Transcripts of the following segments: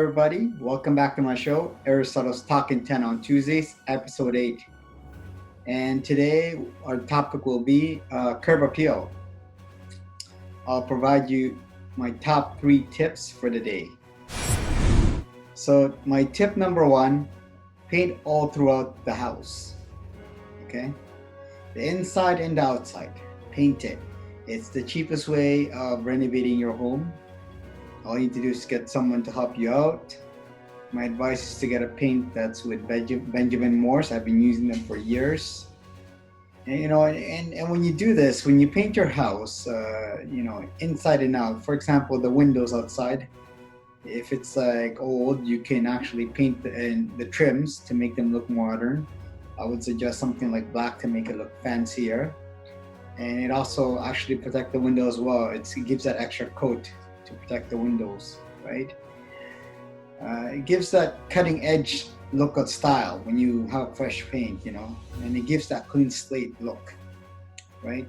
everybody. Welcome back to my show, Aristotle's Talking 10 on Tuesdays, episode 8. And today, our topic will be curb appeal. I'll provide you my top 3 tips for the day. So, my tip number 1, paint all throughout the house. Okay? The inside and the outside, paint it. It's the cheapest way of renovating your home. All you need to do is get someone to help you out. My advice is to get a paint that's with Benjamin Morse. I've been using them for years. And when you do this, when you paint your house, inside and out, for example, the windows outside, if it's like old, you can actually paint the trims to make them look modern. I would suggest something like black to make it look fancier. And it also actually protects the window as well. It gives that extra coat to protect the windows, right? It gives that cutting edge look of style when you have fresh paint, and it gives that clean slate look, right?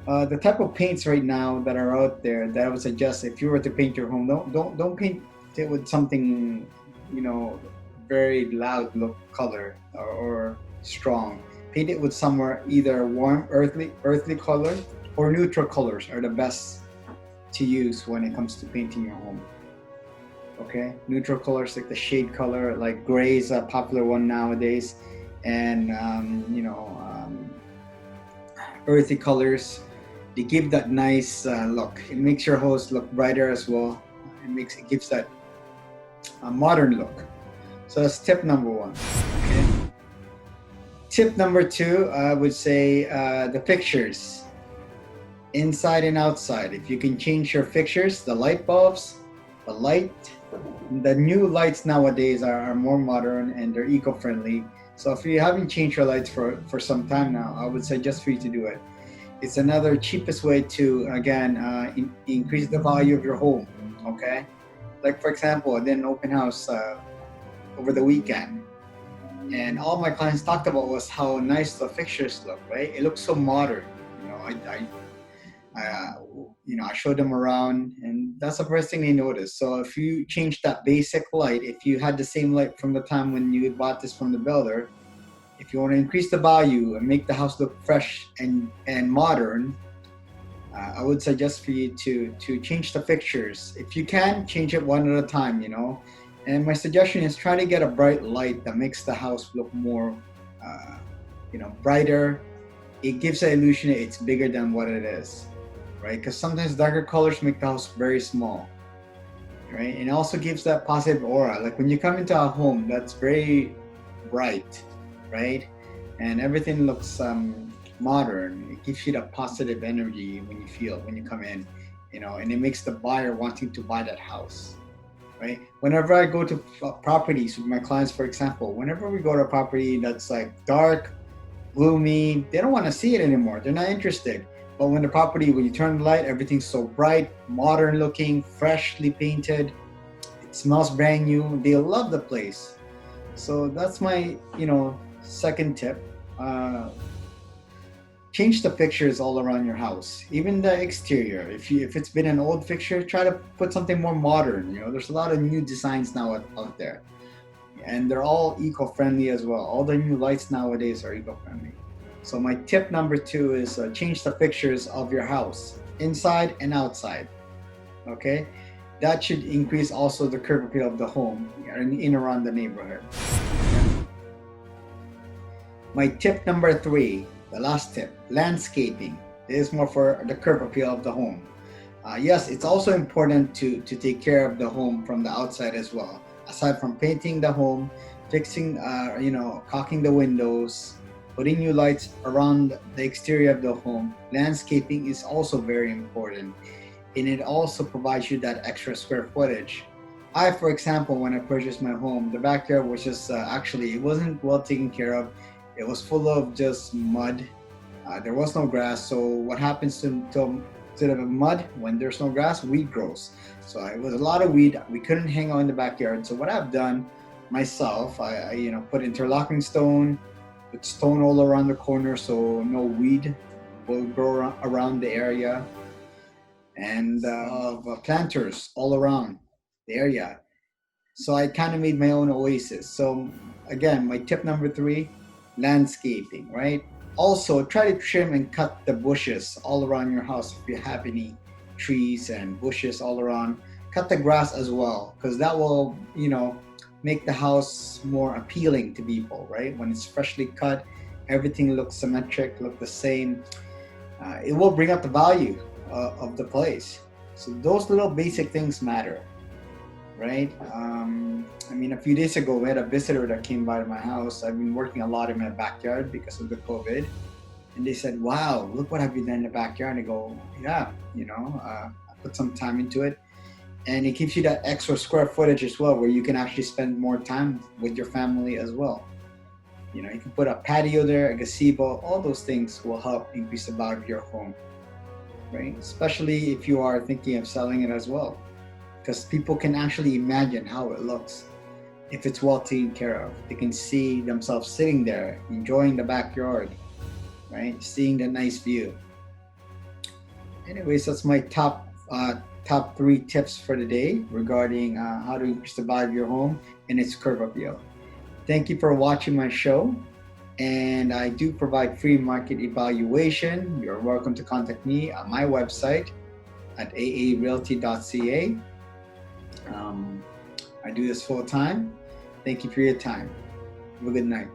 The type of paints right now that are out there that I would suggest if you were to paint your home, don't paint it with something, very loud look color or strong. Paint it with somewhere either warm, earthly color or neutral colors are the best to use when it comes to painting your home. Okay, neutral colors like the shade color, like gray is a popular one nowadays, and earthy colors. They give that nice look. It makes your house look brighter as well. It gives that modern look. So that's tip number 1. Okay. Tip number 2, I would say the fixtures. Inside and outside. If you can change your fixtures, the light bulbs, the new lights nowadays are more modern and they're eco-friendly. So if you haven't changed your lights for some time now, I would suggest for you to do it. It's another cheapest way to, again, increase the value of your home, okay? Like for example, I did an open house over the weekend. And all my clients talked about was how nice the fixtures look, right? It looks so modern. I showed them around, and that's the first thing they noticed. So if you change that basic light, if you had the same light from the time when you bought this from the builder, if you want to increase the value and make the house look fresh and modern, I would suggest for you to change the fixtures. If you can, change it one at a time, And my suggestion is try to get a bright light that makes the house look more, brighter. It gives the illusion that it's bigger than what it is, right? Because sometimes darker colors make the house very small, right? And it also gives that positive aura. Like when you come into a home that's very bright, right? And everything looks modern. It gives you that positive energy when you come in, and it makes the buyer wanting to buy that house. Right? Whenever I go to properties with my clients, for example, whenever we go to a property that's like dark, gloomy, they don't want to see it anymore. They're not interested. But when you turn the light, everything's so bright, modern looking, freshly painted. It smells brand new. They love the place. So that's my, second tip. Change the fixtures all around your house, even the exterior. If it's been an old fixture, try to put something more modern. There's a lot of new designs now out there, and they're all eco-friendly as well. All the new lights nowadays are eco-friendly. So my tip number 2 is change the fixtures of your house, inside and outside. Okay, that should increase also the curb appeal of the home in around the neighborhood. My tip number 3. The last tip, landscaping. This is more for the curb appeal of the home. Yes, it's also important to take care of the home from the outside as well. Aside from painting the home, fixing, caulking the windows, putting new lights around the exterior of the home, landscaping is also very important. And it also provides you that extra square footage. For example, when I purchased my home, the backyard was just, it wasn't well taken care of. It was full of just mud. There was no grass. So what happens to the mud when there's no grass? Weed grows. So it was a lot of weed. We couldn't hang out in the backyard. So what I've done myself, I put interlocking stone, put stone all around the corner so no weed will grow around the area, and planters all around the area. So I kind of made my own oasis. So again, my tip number 3, landscaping, right? Also, try to trim and cut the bushes all around your house if you have any trees and bushes all around. Cut the grass as well, because that will, make the house more appealing to people, right? When it's freshly cut, everything looks symmetric, look the same. It will bring up the value of the place. So those little basic things matter, right? I mean, a few days ago, we had a visitor that came by to my house. I've been working a lot in my backyard because of the COVID. And they said, wow, look what have you done in the backyard. And I go, yeah, I put some time into it. And it gives you that extra square footage as well, where you can actually spend more time with your family as well. You can put a patio there, a gazebo, all those things will help increase the value of your home, right? Especially if you are thinking of selling it as well, because people can actually imagine how it looks if it's well taken care of. They can see themselves sitting there, enjoying the backyard, right? Seeing the nice view. Anyways, that's my top 3 tips for the day regarding how to increase the value of your home and its curb appeal. Thank you for watching my show, and I do provide free market evaluation. You're welcome to contact me at my website at aarealty.ca. I do this full time. Thank you for your time. Have a good night.